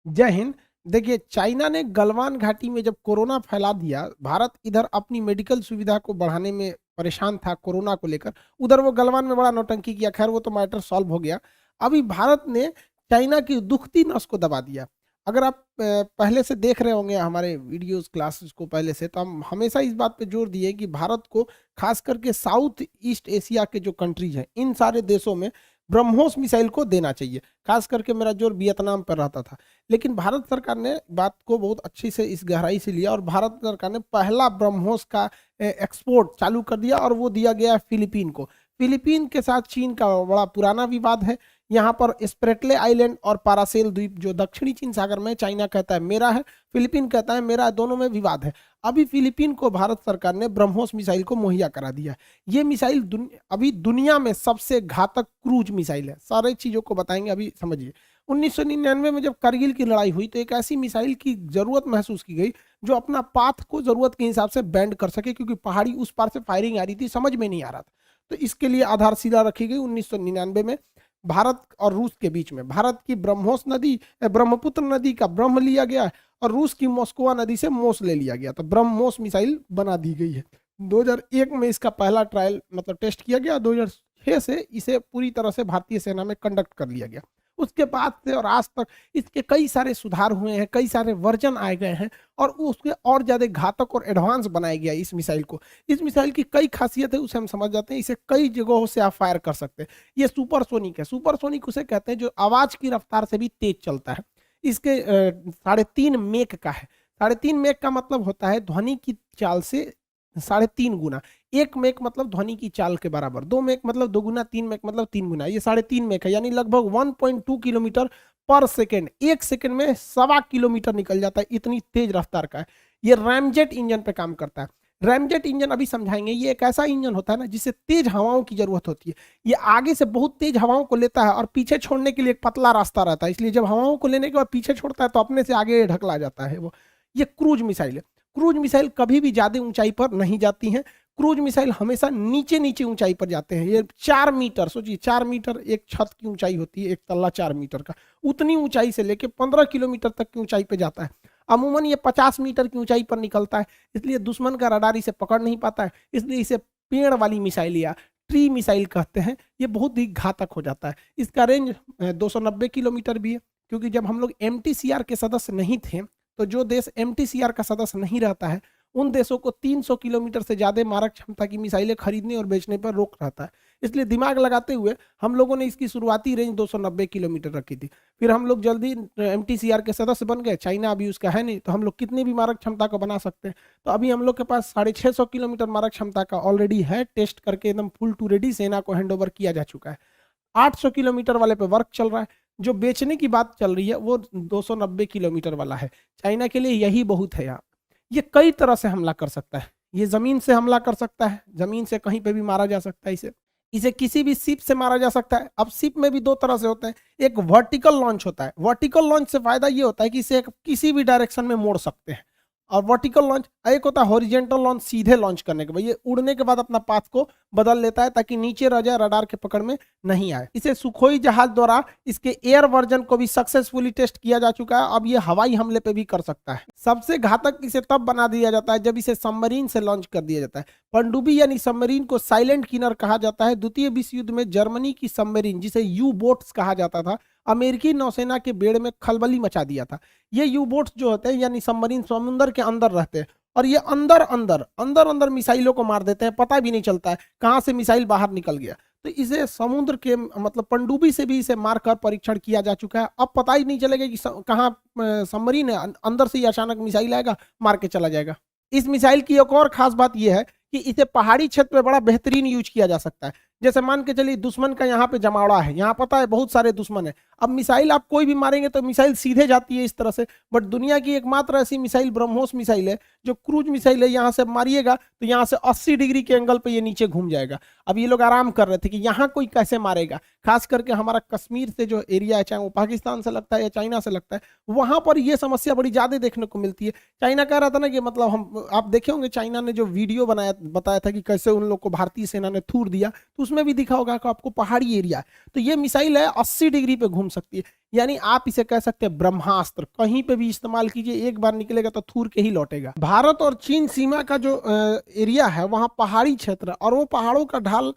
जय हिंद। देखिए, चाइना ने गलवान घाटी में जब कोरोना फैला दिया, भारत इधर अपनी मेडिकल सुविधा को बढ़ाने में परेशान था कोरोना को लेकर। उधर वो गलवान में बड़ा नौटंकी किया, खैर वो तो मैटर सॉल्व हो गया। अभी भारत ने चाइना की दुखती नस को दबा दिया। अगर आप पहले से देख रहे होंगे हमारे वीडियोस क्लासेस को पहले से, तो हम हमेशा इस बात पे जोर दिए कि भारत को खास करके साउथ ईस्ट एशिया के जो कंट्रीज हैं, इन सारे देशों में ब्रह्मोस मिसाइल को देना चाहिए। खास करके मेरा जोर वियतनाम पर रहता था। लेकिन भारत सरकार ने बात को बहुत अच्छी से इस गहराई से लिया और भारत सरकार ने पहला ब्रह्मोस का एक्सपोर्ट चालू कर दिया और वो दिया गया फिलीपीन को। फिलीपीन के साथ चीन का बड़ा पुराना विवाद है। यहाँ पर स्प्रेटले आइलैंड और पारासेल द्वीप जो दक्षिणी चीन सागर में, चाइना कहता है मेरा है, फिलीपीन कहता है मेरा है, दोनों में विवाद है। अभी फिलीपीन को भारत सरकार ने ब्रह्मोस मिसाइल को मुहैया करा दिया। ये मिसाइल अभी दुनिया में सबसे घातक क्रूज मिसाइल है। सारे चीजों को बताएंगे, अभी समझिए। 1999 में जब करगिल की लड़ाई हुई तो एक ऐसी मिसाइल की जरूरत महसूस की गई जो अपना पाथ को जरूरत के हिसाब से बैंड कर सके, क्योंकि पहाड़ी उस पार से फायरिंग आ रही थी, समझ में नहीं आ रहा था। तो इसके लिए आधारशिला रखी गई 1999 में भारत और रूस के बीच में। भारत की ब्रह्मोस नदी, ब्रह्मपुत्र नदी का ब्रह्म लिया गया और रूस की मोस्कवा नदी से मोस ले लिया गया, तो ब्रह्मोस मिसाइल बना दी गई है। 2001 में इसका पहला ट्रायल मतलब टेस्ट किया गया। 2006 से इसे पूरी तरह से भारतीय सेना में कंडक्ट कर लिया गया। उसके बाद से और आज तक इसके कई सारे सुधार हुए हैं, कई सारे वर्जन आए गए हैं और उसके और ज्यादा घातक और एडवांस बनाया गया इस मिसाइल को। इस मिसाइल की कई खासियत है, उसे हम समझ जाते हैं। इसे कई जगहों से आप फायर कर सकते हैं। ये सुपरसोनिक है। सुपरसोनिक उसे कहते हैं जो आवाज की रफ्तार से भी तेज चलता है। इसके 3.5 मेक का है। 3.5 मेक का मतलब होता है ध्वनि की चाल से 3.5 गुना। 1 मेक मतलब ध्वनि की चाल के बराबर, 2 मेक मतलब 2 गुना, 3 मेक मतलब 3 गुना। ये 3.5 मेक है, यानी लगभग 1.2 किलोमीटर पर सेकेंड। 1 सेकेंड में 1.25 किलोमीटर निकल जाता है, इतनी तेज रफ्तार का है। ये रैमजेट इंजन पे काम करता है। रैमजेट इंजन अभी समझाएंगे। ये एक ऐसा इंजन होता है ना जिसे तेज हवाओं की जरूरत होती है। ये आगे से बहुत तेज हवाओं को लेता है और पीछे छोड़ने के लिए एक पतला रास्ता रहता है, इसलिए जब हवाओं को लेने के बाद पीछे छोड़ता है तो अपने से आगे ढकला जाता है वो। ये क्रूज मिसाइल है। क्रूज मिसाइल कभी भी ज्यादा ऊंचाई पर नहीं जाती हैं। क्रूज मिसाइल हमेशा नीचे नीचे ऊंचाई पर जाते हैं। ये 4 मीटर, सोचिए 4 मीटर एक छत की ऊंचाई होती है, एक तल्ला 4 मीटर का। उतनी ऊंचाई से लेके 15 किलोमीटर तक की ऊंचाई पे जाता है। अमूमन ये 50 मीटर की ऊंचाई पर निकलता है, इसलिए दुश्मन का रडार इसे पकड़ नहीं पाता है। इसलिए इसे पेड़ वाली मिसाइल या ट्री मिसाइल कहते हैं। ये बहुत ही घातक हो जाता है। इसका रेंज 290 किलोमीटर भी है, क्योंकि जब हम लोग MTCR के सदस्य नहीं थे, तो जो देश MTCR का सदस्य नहीं रहता है उन देशों को 300 किलोमीटर से ज्यादा मारक क्षमता की मिसाइलें खरीदने और बेचने पर रोक रहता है। इसलिए दिमाग लगाते हुए हम लोगों ने इसकी शुरुआती रेंज 290 किलोमीटर रखी थी। फिर हम लोग जल्दी MTCR के सदस्य बन गए। चाइना अभी उसका है नहीं, तो हम लोग कितनी भी मारक क्षमता को बना सकते हैं। तो अभी हम लोग के पास 650 किलोमीटर मारक क्षमता का ऑलरेडी है, टेस्ट करके एकदम फुल टू रेडी सेना को हैंड ओवर किया जा चुका है। 800 किलोमीटर वाले पे वर्क चल रहा है। जो बेचने की बात चल रही है वो 290 किलोमीटर वाला है। चाइना के लिए यही बहुत है। यहाँ ये कई तरह से हमला कर सकता है। ये जमीन से हमला कर सकता है, जमीन से कहीं पे भी मारा जा सकता है। इसे इसे किसी भी शिप से मारा जा सकता है। अब शिप में भी दो तरह से होते हैं। एक वर्टिकल लॉन्च होता है। वर्टिकल लॉन्च से फायदा ये होता है कि इसे किसी भी डायरेक्शन में मोड़ सकते हैं। और वर्टिकल लॉन्च एक होता है हॉरिजेंटल लॉन्च, सीधे लॉन्च करने के बाद ये उड़ने के बाद अपना पाथ को बदल लेता है ताकि नीचे रह जाए, रडार के पकड़ में नहीं आए। इसे सुखोई जहाज द्वारा इसके एयर वर्जन को भी सक्सेसफुली टेस्ट किया जा चुका है। अब ये हवाई हमले पे भी कर सकता है। सबसे घातक इसे तब बना दिया जाता है जब इसे सबमरीन से लॉन्च कर दिया जाता है। पनडुब्बी यानी सबमरीन को साइलेंट किलर कहा जाता है। द्वितीय विश्व युद्ध में जर्मनी की सबमरीन, जिसे यू बोट्स कहा जाता था, अमेरिकी नौसेना के बेड़ में खलबली मचा दिया था। ये यू बोट्स जो होते हैं यानी सबमरीन समुद्र के अंदर रहते हैं और ये अंदर अंदर अंदर अंदर मिसाइलों को मार देते हैं। पता भी नहीं चलता है कहाँ से मिसाइल बाहर निकल गया। तो इसे समुद्र के मतलब पनडुब्बी से भी इसे मारकर परीक्षण किया जा चुका है। अब पता ही नहीं चलेगा कि कहाँ सबमरीन है, अंदर से ही अचानक मिसाइल आएगा, मार के चला जाएगा। इस मिसाइल की एक और खास बात यह है कि इसे पहाड़ी क्षेत्र में बड़ा बेहतरीन यूज किया जा सकता है। जैसे मान के चलिए दुश्मन का यहाँ पे जमावड़ा है, यहाँ पता है बहुत सारे दुश्मन है। अब मिसाइल आप कोई भी मारेंगे तो मिसाइल सीधे जाती है इस तरह से, बट दुनिया की एकमात्र ऐसी मिसाइल ब्रह्मोस मिसाइल है जो क्रूज मिसाइल है। यहाँ से मारिएगा तो यहाँ से 80 डिग्री के एंगल पे ये नीचे घूम जाएगा। अब ये लोग आराम कर रहे थे कि यहाँ कोई कैसे मारेगा। खास करके हमारा कश्मीर से जो एरिया है, चाहे वो पाकिस्तान से लगता है या चाइना से लगता है, वहां पर ये समस्या बड़ी ज्यादा देखने को मिलती है। चाइना कह रहा था ना कि मतलब हम, आप देखे होंगे चाइना ने जो वीडियो बनाया बताया था कि कैसे उन लोग को भारतीय सेना ने थूर दिया, तो उसमें भी दिखा होगा कि आपको पहाड़ी एरिया है, तो ये मिसाइल है 80 डिग्री पे घूम सकती है। यानी आप इसे कह सकते हैं ब्रह्मास्त्र, कहीं पे भी इस्तेमाल कीजिए, एक बार निकलेगा तो थूर के ही लौटेगा। भारत और चीन सीमा का जो एरिया है वहां पहाड़ी क्षेत्र है, और वो पहाड़ों का ढाल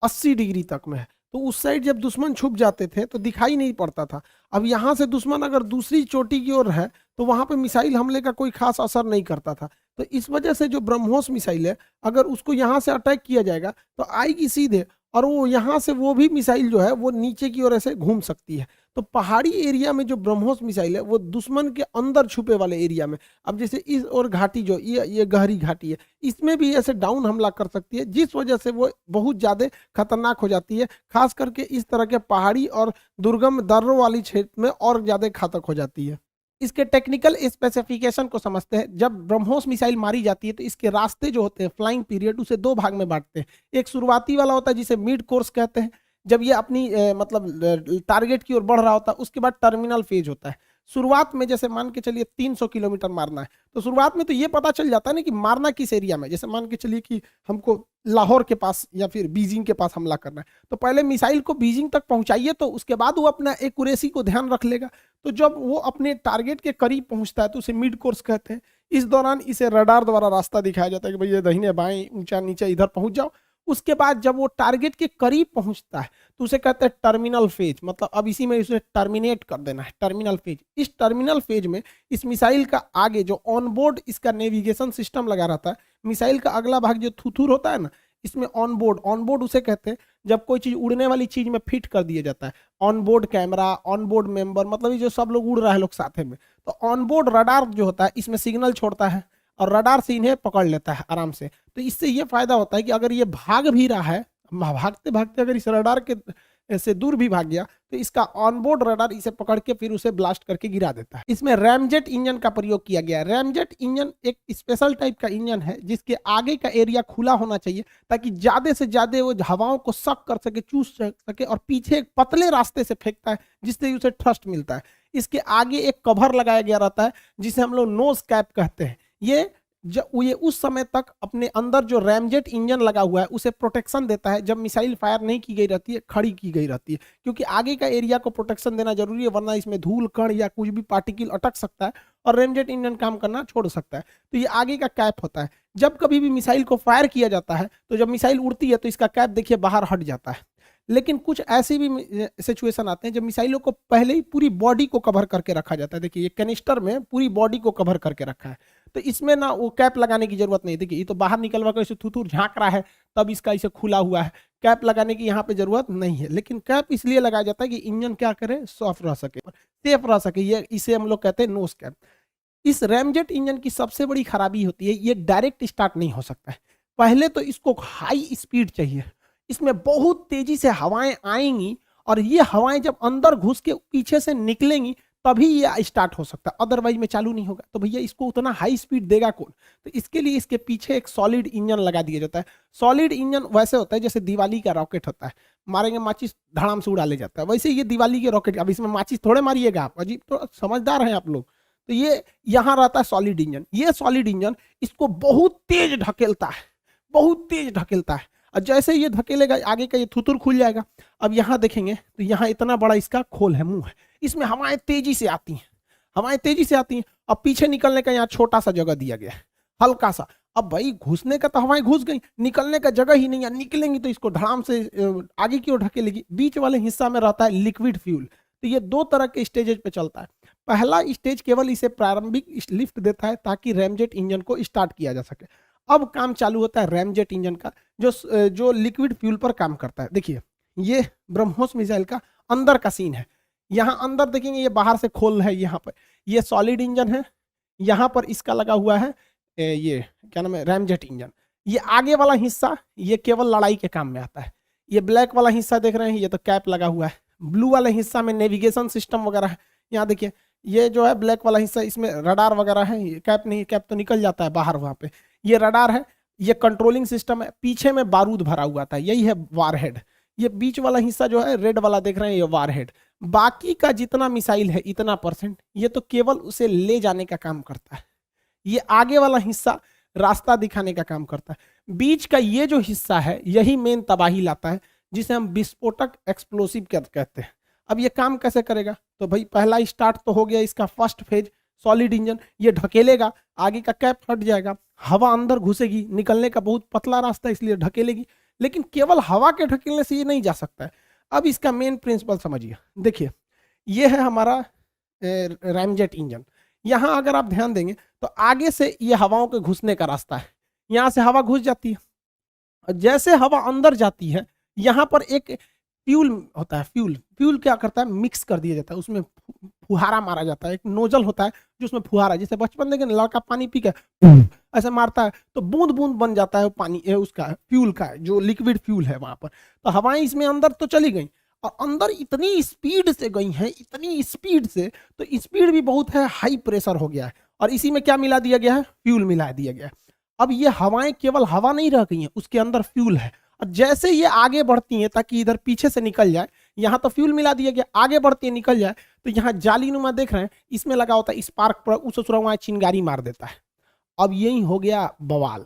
80 डिग्री तक में है, तो उस साइड जब दुश्मन छुप जाते थे तो दिखाई नहीं पड़ता था। अब यहाँ से दुश्मन अगर दूसरी चोटी की ओर है तो वहां पे मिसाइल हमले का कोई खास असर नहीं करता था। तो इस वजह से जो ब्रह्मोस मिसाइल है, अगर उसको यहाँ से अटैक किया जाएगा तो आएगी सीधे, और वो यहाँ से वो भी मिसाइल जो है वो नीचे की ओर ऐसे घूम सकती है। तो पहाड़ी एरिया में जो ब्रह्मोस मिसाइल है वो दुश्मन के अंदर छुपे वाले एरिया में, अब जैसे इस और घाटी जो ये गहरी घाटी है, इसमें भी ऐसे डाउन हमला कर सकती है, जिस वजह से वो बहुत ज्यादा खतरनाक हो जाती है। खास करके इस तरह के पहाड़ी और दुर्गम दर्रों वाली क्षेत्र में और ज्यादा घातक हो जाती है। इसके टेक्निकल स्पेसिफिकेशन को समझते हैं। जब ब्रह्मोस मिसाइल मारी जाती है तो इसके रास्ते जो होते हैं, फ्लाइंग पीरियड, उसे दो भाग में बांटते हैं। एक शुरुआती वाला होता है जिसे मिड कोर्स कहते हैं, जब ये अपनी मतलब टारगेट की ओर बढ़ रहा होता है। उसके बाद टर्मिनल फेज होता है। शुरुआत में जैसे मान के चलिए 300 किलोमीटर मारना है, तो शुरुआत में तो ये पता चल जाता है ना कि मारना किस एरिया में। जैसे मान के चलिए कि हमको लाहौर के पास या फिर बीजिंग के पास हमला करना है, तो पहले मिसाइल को बीजिंग तक पहुंचाइए, तो उसके बाद वो अपना एक्यूरेसी को ध्यान रख लेगा। तो जब वो अपने टारगेट के करीब पहुंचता है तो उसे मिड कोर्स कहते हैं। इस दौरान इसे रडार द्वारा रास्ता दिखाया जाता है कि भाई ये दाहिने बाएं ऊंचा नीचे इधर पहुंच जाओ। उसके बाद जब वो टारगेट के करीब पहुंचता है तो उसे कहते हैं टर्मिनल फेज, मतलब अब इसी में उसे टर्मिनेट कर देना है, टर्मिनल फेज। इस टर्मिनल फेज में इस मिसाइल का आगे जो ऑनबोर्ड इसका नेविगेशन सिस्टम लगा रहता है, मिसाइल का अगला भाग जो थुथुर होता है ना, इसमें ऑनबोर्ड, ऑनबोर्ड उसे कहते हैं जब कोई चीज उड़ने वाली चीज में फिट कर दिया जाता है। ऑनबोर्ड कैमरा, ऑनबोर्ड मेंबर, मतलब ये जो सब लोग उड़ रहा है लोग साथ में, तो ऑनबोर्ड रडार जो होता है इसमें सिग्नल छोड़ता है और रडार से इन्हें पकड़ लेता है आराम से। तो इससे ये फायदा होता है कि अगर ये भाग भी रहा है, भागते भागते अगर इस रडार के से दूर भी भाग गया, तो इसका ऑनबोर्ड रडार इसे पकड़ के फिर उसे ब्लास्ट करके गिरा देता है। इसमें रैमजेट इंजन का प्रयोग किया गया है। रैमजेट इंजन एक स्पेशल टाइप का इंजन है जिसके आगे का एरिया खुला होना चाहिए, ताकि ज्यादा से ज्यादा वो हवाओं को सक कर सके, चूस सके, और पीछे एक पतले रास्ते से फेंकता है जिससे उसे थ्रस्ट मिलता है। इसके आगे एक कवर लगाया गया रहता है जिसे हम लोग नोज कैप कहते हैं। ये उस समय तक अपने अंदर जो रैमजेट इंजन लगा हुआ है उसे प्रोटेक्शन देता है जब मिसाइल फायर नहीं की गई रहती है, खड़ी की गई रहती है, क्योंकि आगे का एरिया को प्रोटेक्शन देना जरूरी है, वरना इसमें धूल कण या कुछ भी पार्टिकल अटक सकता है और रैमजेट इंजन काम करना छोड़ सकता है। तो ये आगे का कैप होता है। जब कभी भी मिसाइल को फायर किया जाता है तो जब मिसाइल उड़ती है तो इसका कैप देखिए बाहर हट जाता है। लेकिन कुछ ऐसी भी सिचुएशन आते हैं जब मिसाइलों को पहले ही पूरी बॉडी को कवर करके रखा जाता है। देखिए ये कैनिस्टर में पूरी बॉडी को कवर करके रखा है, तो इसमें ना वो कैप लगाने की जरूरत नहीं। देखिए ये तो बाहर निकलवा कर इसे थूथूर झांक रहा है, तब इसका इसे खुला हुआ है, कैप लगाने की यहाँ पे जरूरत नहीं है। लेकिन कैप इसलिए लगाया जाता है कि इंजन क्या करे, सॉफ्ट रह सके, सेफ रह सके। ये इसे हम लोग कहते हैं नोज कैप। इस रैमजेट इंजन की सबसे बड़ी खराबी होती है ये डायरेक्ट स्टार्ट नहीं हो सकता है। पहले तो इसको हाई स्पीड चाहिए, इसमें बहुत तेजी से हवाएं आएंगी और ये हवाएं जब अंदर घुस के पीछे से निकलेंगी तभी ये स्टार्ट हो सकता है, अदरवाइज में चालू नहीं होगा। तो भैया इसको उतना हाई स्पीड देगा कौन? तो इसके लिए इसके पीछे एक सॉलिड इंजन लगा दिया जाता है। सॉलिड इंजन वैसे होता है जैसे दिवाली का रॉकेट होता है, मारेंगे माचिस धड़ाम से उड़ा ले जाता है, वैसे ये दिवाली के रॉकेट। अब इसमें माचिस थोड़े मारिएगा आप, अजीब, तो समझदार हैं आप लोग। तो ये यहाँ रहता है सॉलिड इंजन। ये सॉलिड इंजन इसको बहुत तेज ढकेलता है, बहुत तेज ढकेलता है, और जैसे ये धकेलेगा आगे का ये थुतुर खुल जाएगा। अब यहाँ देखेंगे तो यहाँ इतना बड़ा इसका खोल है, मुंह है, इसमें हवाएं तेजी से आती हैं, हवाएं तेजी से आती हैं। अब पीछे निकलने का यहाँ छोटा सा जगह दिया गया है, हल्का सा। अब भाई घुसने का तो हवाएं घुस गई, निकलने का जगह ही नहीं है, निकलेंगी तो इसको धड़ाम से आगे की ओर ढकेलेगी। बीच वाले हिस्सा में रहता है लिक्विड फ्यूल। तो ये दो तरह के स्टेजेज पे चलता है। पहला स्टेज केवल इसे प्रारंभिक लिफ्ट देता है ताकि रैमजेट इंजन को स्टार्ट किया जा सके। अब काम चालू होता है रैमजेट इंजन का जो लिक्विड फ्यूल पर काम करता है। देखिए ये ब्रह्मोस मिसाइल का अंदर का सीन है। यहाँ अंदर देखेंगे ये बाहर से खोल है, यहाँ पर ये सॉलिड इंजन है, यहाँ पर इसका लगा हुआ है ये क्या नाम है, रैमजेट इंजन। ये आगे वाला हिस्सा ये केवल लड़ाई के काम में आता है। ये ब्लैक वाला हिस्सा देख रहे हैं, ये तो कैप लगा हुआ है। ब्लू वाले हिस्सा में नेविगेशन सिस्टम वगैरह है। यहाँ देखिए ये जो है ब्लैक वाला हिस्सा, इसमें रडार वगैरह है। ये कैप नहीं, कैप तो निकल जाता है बाहर, वहां पे ये रडार है, ये कंट्रोलिंग सिस्टम है। पीछे में बारूद भरा हुआ था, यही है वारहेड। ये बीच वाला हिस्सा जो है रेड वाला देख रहे हैं, ये वारहेड। बाकी का जितना मिसाइल है इतना परसेंट, ये तो केवल उसे ले जाने का काम करता है। ये आगे वाला हिस्सा रास्ता दिखाने का काम करता है। बीच का ये जो हिस्सा है यही मेन तबाही लाता है, जिसे हम विस्फोटक एक्सप्लोसिव कहते हैं। अब ये काम कैसे करेगा? तो भाई पहला स्टार्ट तो हो गया इसका फर्स्ट फेज, सॉलिड इंजन। ये ढकेलेगा, आगे का कैप हट जाएगा, हवा अंदर घुसेगी, निकलने का बहुत पतला रास्ता इसलिए ढकेलेगी। लेकिन केवल हवा के ढकेलने से ये नहीं जा सकता है। अब इसका मेन प्रिंसिपल समझिए। देखिए ये है हमारा रैमजेट इंजन। यहाँ अगर आप ध्यान देंगे तो आगे से ये हवाओं के घुसने का रास्ता है, यहाँ से हवा घुस जाती है और जैसे हवा अंदर जाती है यहाँ पर एक फ्यूल होता है। फ्यूल क्या करता है? मिक्स कर दिया जाता है, उसमें फुहारा मारा जाता है। एक नोजल होता है जो उसमें फुहारा, जैसे बचपन देखे लड़का पानी पी के ऐसे मारता है तो बूंद बूंद बन जाता है पानी उसका फ्यूल का, जो लिक्विड फ्यूल है वहां पर। तो हवाएं इसमें अंदर तो चली गई और अंदर इतनी स्पीड से गई हैं, इतनी स्पीड से, तो स्पीड भी बहुत है, हाई प्रेशर हो गया है और इसी में क्या मिला दिया गया है? फ्यूल मिला दिया गया है। अब ये हवाएं केवल हवा नहीं रह गई हैं, उसके अंदर फ्यूल है और जैसे ये आगे बढ़ती हैं ताकि इधर पीछे से निकल जाए, यहाँ तो फ्यूल मिला दिया गया, आगे बढ़ती है निकल जाए, तो यहाँ जालीनुमा देख रहे हैं इसमें लगा होता है स्पार्क पर, उस वहां चिंगारी मार देता है। अब यही हो गया बवाल।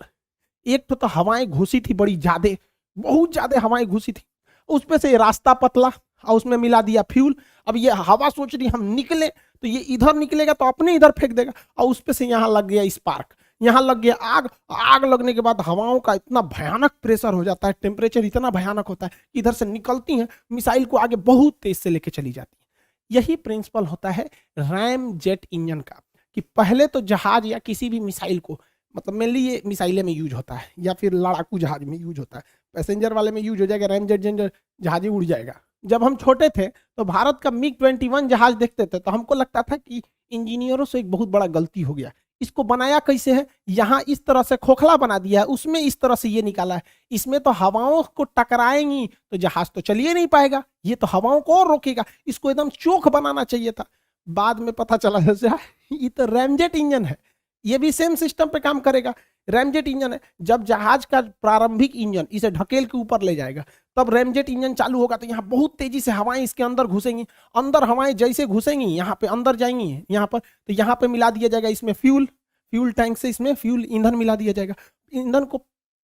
एक तो हवाएं घुसी थी बड़ी ज्यादा, बहुत ज्यादा हवाएं घुसी थी, उस पे से रास्ता पतला और उसमें मिला दिया फ्यूल। अब ये हवा सोच रही हम निकले तो ये इधर निकलेगा तो अपने इधर फेंक देगा और उस पे से यहाँ लग गया स्पार्क, यहाँ लग गया आग। आग लगने के बाद हवाओं का इतना भयानक प्रेशर हो जाता है, टेम्परेचर इतना भयानक होता है कि इधर से निकलती हैं मिसाइल को आगे बहुत तेज से लेके चली जाती है। यही प्रिंसिपल होता है रैम जेट इंजन का, कि पहले तो जहाज या किसी भी मिसाइल को, मतलब मेनली ये मिसाइलें में यूज होता है या फिर लड़ाकू जहाज में यूज होता है, पैसेंजर वाले में यूज हो जाएगा, रैम जेट जहाज ही उड़ जाएगा। जब हम छोटे थे तो भारत का MiG-21 जहाज देखते थे तो हमको लगता था कि इंजीनियरों से एक बहुत बड़ा गलती हो गया, इसको बनाया कैसे है, यहाँ इस तरह से खोखला बना दिया है, उसमें इस तरह से ये निकाला है, इसमें तो हवाओं को टकराएंगी तो जहाज तो चलिए नहीं पाएगा, ये तो हवाओं को और रोकेगा, इसको एकदम चोख बनाना चाहिए था। बाद में पता चला जैसे ये तो रैमजेट इंजन है, ये भी सेम सिस्टम पे काम करेगा। रैमजेट इंजन है, जब जहाज का प्रारंभिक इंजन इसे ढकेल के ऊपर ले जाएगा तब रैमजेट इंजन चालू होगा तो यहाँ बहुत तेजी से हवाएं इसके अंदर घुसेंगी, अंदर हवाएं जैसे घुसेंगी यहाँ पे अंदर जाएंगी यहाँ पर, तो यहाँ पे मिला दिया जाएगा इसमें फ्यूल टैंक से इसमें फ्यूल ईंधन मिला दिया जाएगा। ईंधन को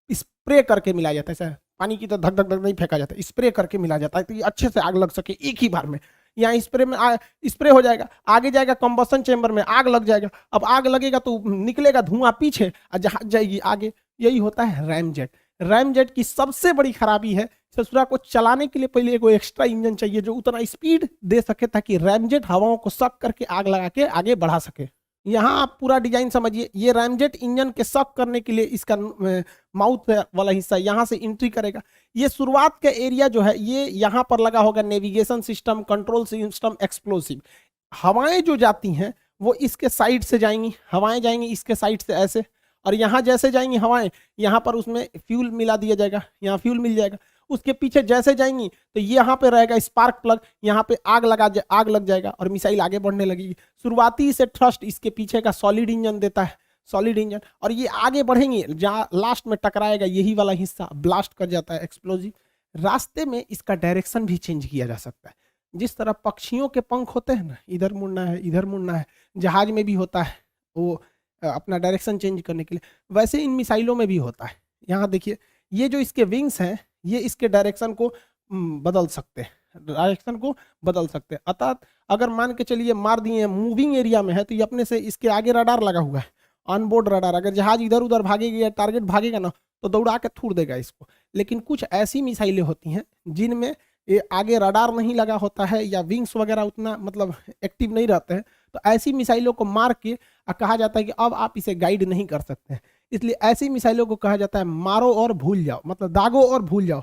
स्प्रे करके मिलाया जाता है, सर पानी की तो धक धक धक नहीं फेंका जाता, स्प्रे करके मिला जाता है तो ये अच्छे से आग लग सके एक ही बार में। यहाँ स्प्रे में स्प्रे हो जाएगा, आगे जाएगा कंबसन चेंबर में, आग लग जाएगा। अब आग लगेगा तो निकलेगा धुआं पीछे और जहाज जाएगी आगे। यही होता है रैमजेट। रैमजेट की सबसे बड़ी खराबी है ससुरा को चलाने के लिए पहले एक एक्स्ट्रा इंजन चाहिए जो उतना स्पीड दे सके ताकि रैमजेट हवाओं को सक करके आग लगा के आगे बढ़ा सके। यहाँ आप पूरा डिजाइन समझिए, ये रैमजेट इंजन के सक करने के लिए इसका माउथ वाला हिस्सा यहाँ से एंट्री करेगा। ये शुरुआत का एरिया जो है ये यहाँ पर लगा होगा navigation system, control system, explosive. हवाएं जो जाती हैं वो इसके साइड से जाएंगी, हवाएं जाएंगी इसके साइड से ऐसे, और यहाँ जैसे जाएंगी हवाएं यहाँ पर उसमें फ्यूल मिला दिया जाएगा, यहाँ फ्यूल मिल जाएगा। उसके पीछे जैसे जाएंगी तो यहाँ पे रहेगा स्पार्क प्लग, यहाँ पे आग लग जाएगा और मिसाइल आगे बढ़ने लगेगी। शुरुआती से थ्रस्ट इसके पीछे का सॉलिड इंजन देता है, सॉलिड इंजन, और ये आगे बढ़ेंगे जहाँ लास्ट में टकराएगा यही वाला हिस्सा ब्लास्ट कर जाता है, एक्सप्लोजिव। रास्ते में इसका डायरेक्शन भी चेंज किया जा सकता है। जिस तरह पक्षियों के पंख होते हैं ना, इधर मुड़ना है इधर मुड़ना है, जहाज में भी होता है वो अपना डायरेक्शन चेंज करने के लिए, वैसे इन मिसाइलों में भी होता है। यहाँ देखिए ये जो इसके विंग्स हैं ये इसके डायरेक्शन को बदल सकते हैं, अर्थात अगर मान के चलिए मार दिए मूविंग एरिया में है तो ये अपने से इसके आगे रडार लगा हुआ है, ऑनबोर्ड रडार। अगर जहाज इधर उधर भागेगा या टारगेट भागेगा ना तो दौड़ा के थूर देगा इसको। लेकिन कुछ ऐसी मिसाइलें होती हैं जिनमें ये आगे रडार नहीं लगा होता है या विंग्स वगैरह उतना मतलब एक्टिव नहीं रहते हैं, तो ऐसी मिसाइलों को मार के कहा जाता है कि अब आप इसे गाइड नहीं कर सकते हैं। इसलिए ऐसी मिसाइलों को कहा जाता है मारो और भूल जाओ, मतलब दागो और भूल जाओ।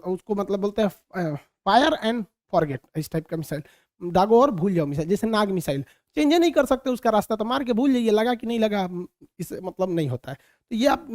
उसको मतलब बोलते हैं फायर एंड फॉरगेट, इस टाइप का मिसाइल, दागो और भूल जाओ मिसाइल। जैसे नाग मिसाइल चेंज नहीं कर सकते उसका रास्ता, तो मार के भूल जाइए, लगा कि नहीं लगा इस मतलब नहीं होता है। तो ये आप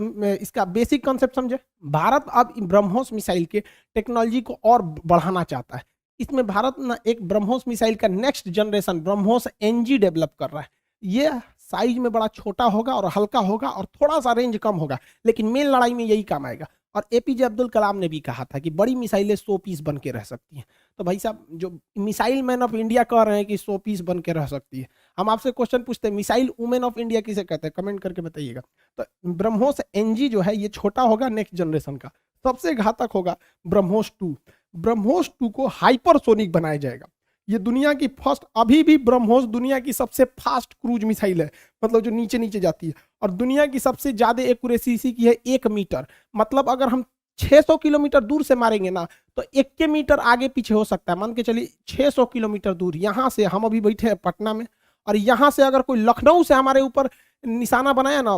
इसका बेसिक कॉन्सेप्ट समझे। भारत अब ब्रह्मोस मिसाइल के टेक्नोलॉजी को और बढ़ाना चाहता है। इसमें भारत ना एक ब्रह्मोस मिसाइल का next generation BrahMos NG develop कर रहा है। ये साइज में बड़ा छोटा होगा और हल्का होगा और थोड़ा सा रेंज कम होगा, लेकिन मेन लड़ाई में यही काम आएगा। और एपीजे अब्दुल कलाम ने भी कहा था कि बड़ी मिसाइलें 100 पीस बन के रह सकती हैं। तो भाई साहब जो मिसाइल मैन ऑफ इंडिया कह रहे हैं कि 100 पीस बन के रह सकती है, हम आपसे क्वेश्चन पूछते हैं मिसाइल वुमेन ऑफ इंडिया किसे कहते हैं, कमेंट करके बताइएगा। तो ब्रह्मोस एनजी जो है ये छोटा होगा नेक्स्ट जनरेशन का, सबसे घातक होगा ब्रह्मोस 2। ब्रह्मोस 2 को हाइपरसोनिक बनाया जाएगा। ये दुनिया की फर्स्ट, अभी भी ब्रह्मोस दुनिया की सबसे फास्ट क्रूज मिसाइल है, मतलब जो नीचे नीचे जाती है, और दुनिया की सबसे ज्यादा एक्यूरेसी इसी की है 1 मीटर। मतलब अगर हम 600 किलोमीटर दूर से मारेंगे ना तो 1 मीटर आगे पीछे हो सकता है। मान के चलिए 600 किलोमीटर दूर, यहाँ से हम अभी बैठे हैं पटना में, और यहाँ से अगर कोई लखनऊ से हमारे ऊपर निशाना बनाया ना,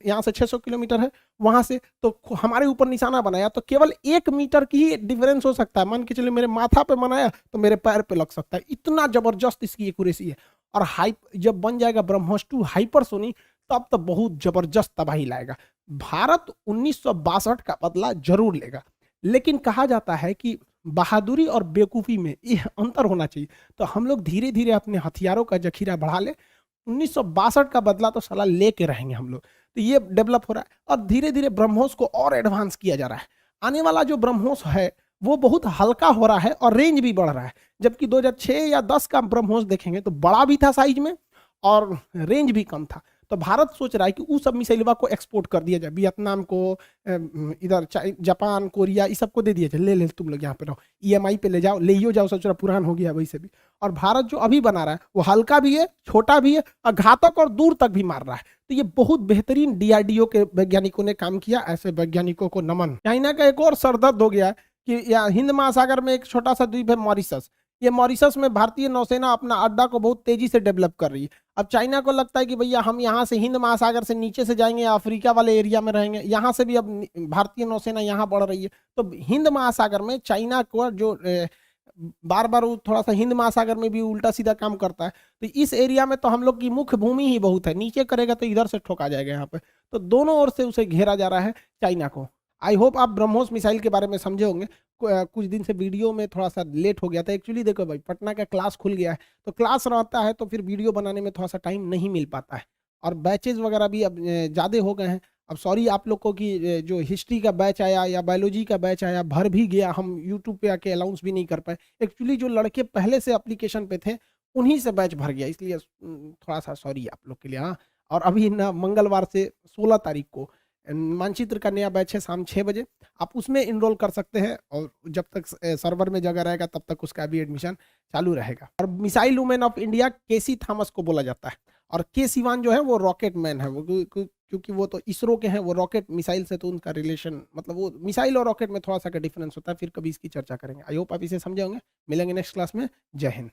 यहाँ से 600 किलोमीटर है, वहां से तो हमारे ऊपर निशाना बनाया, तो केवल 1 मीटर की ही डिफरेंस हो सकता है। मान के चलिए मेरे माथा पे बनाया तो मेरे पैर पे लग सकता है, इतना जबरदस्त इसकी एक्यूरेसी है। और जब बन जाएगा ब्रह्मोस 2 हाइपरसोनिक, तब तो बहुत जबरदस्त तबाही लाएगा। भारत 1962 का बदला जरूर लेगा, लेकिन कहा जाता है कि बहादुरी और बेवकूफ़ी में यह अंतर होना चाहिए। तो हम लोग धीरे धीरे अपने हथियारों का जखीरा बढ़ा ले, 1962 का बदला तो साला लेके रहेंगे हम लोग। तो ये डेवलप हो रहा है और धीरे धीरे ब्रह्मोस को और एडवांस किया जा रहा है। आने वाला जो ब्रह्मोस है वो बहुत हल्का हो रहा है और रेंज भी बढ़ रहा है, जबकि 2006 या 10 का ब्रह्मोस देखेंगे तो बड़ा भी था साइज में और रेंज भी कम था। तो भारत सोच रहा है कि उस सब मिसाइलवा को एक्सपोर्ट कर दिया जाए, वियतनाम को, इधर जापान, कोरिया, इस सब को दे दिया जाए, ले ले तुम लोग यहाँ पे रहो, ईएमआई पे ले जाओ, ले ही जाओ, सोच रहा पुरान हो गया वैसे भी। और भारत जो अभी बना रहा है वो हल्का भी है, छोटा भी है, और घातक और दूर तक भी मार रहा है। तो ये बहुत बेहतरीन डीआरडीओ के वैज्ञानिकों ने काम किया, ऐसे वैज्ञानिकों को नमन। चाइना का एक और सरदर्द हो गया कि हिंद महासागर में एक छोटा सा द्वीप है मॉरिशस। ये मॉरिशस में भारतीय नौसेना अपना अड्डा को बहुत तेजी से डेवलप कर रही है। अब चाइना को लगता है कि भैया हम यहाँ से हिंद महासागर से नीचे से जाएंगे, अफ्रीका वाले एरिया में रहेंगे, यहाँ से भी अब भारतीय नौसेना यहाँ बढ़ रही है। तो हिंद महासागर में चाइना को जो बार बार थोड़ा सा हिंद महासागर में भी उल्टा सीधा काम करता है, तो इस एरिया में तो हम लोग की मुख्य भूमि ही बहुत है, नीचे करेगा तो इधर से ठोका जाएगा यहाँ पे। तो दोनों ओर से उसे घेरा जा रहा है चाइना को। आई होप आप ब्रह्मोस मिसाइल के बारे में समझे होंगे। कुछ दिन से वीडियो में थोड़ा सा लेट हो गया था एक्चुअली। देखो भाई, पटना का क्लास खुल गया है, तो क्लास रहता है तो फिर वीडियो बनाने में थोड़ा सा टाइम नहीं मिल पाता है, और बैचेज वगैरह भी अब ज़्यादा हो गए हैं। अब सॉरी आप लोग को कि जो हिस्ट्री का बैच आया या बायोलॉजी का बैच आया भर भी गया, हम यूट्यूब पे आके अनाउंस भी नहीं कर पाए। एक्चुअली जो लड़के पहले से एप्लीकेशन पे थे उन्हीं से बैच भर गया, इसलिए थोड़ा सा सॉरी आप लोग के लिए। हाँ, और अभी ना मंगलवार से 16 तारीख को मानचित्र का नया बैच है शाम 6 बजे, आप उसमें इनरोल कर सकते हैं, और जब तक सर्वर में जगह रहेगा तब तक उसका भी एडमिशन चालू रहेगा। और मिसाइल वुमेन ऑफ इंडिया केसी थॉमस को बोला जाता है, और के सिवान जो है वो रॉकेट मैन है, वो क्योंकि वो तो इसरो के हैं, वो रॉकेट मिसाइल से तो उनका रिलेशन, मतलब वो मिसाइल और रॉकेट में थोड़ा सा का डिफरेंस होता है, फिर कभी इसकी चर्चा करेंगे। आई होप आप इसे समझे होंगे। मिलेंगे नेक्स्ट क्लास में। जय हिंद।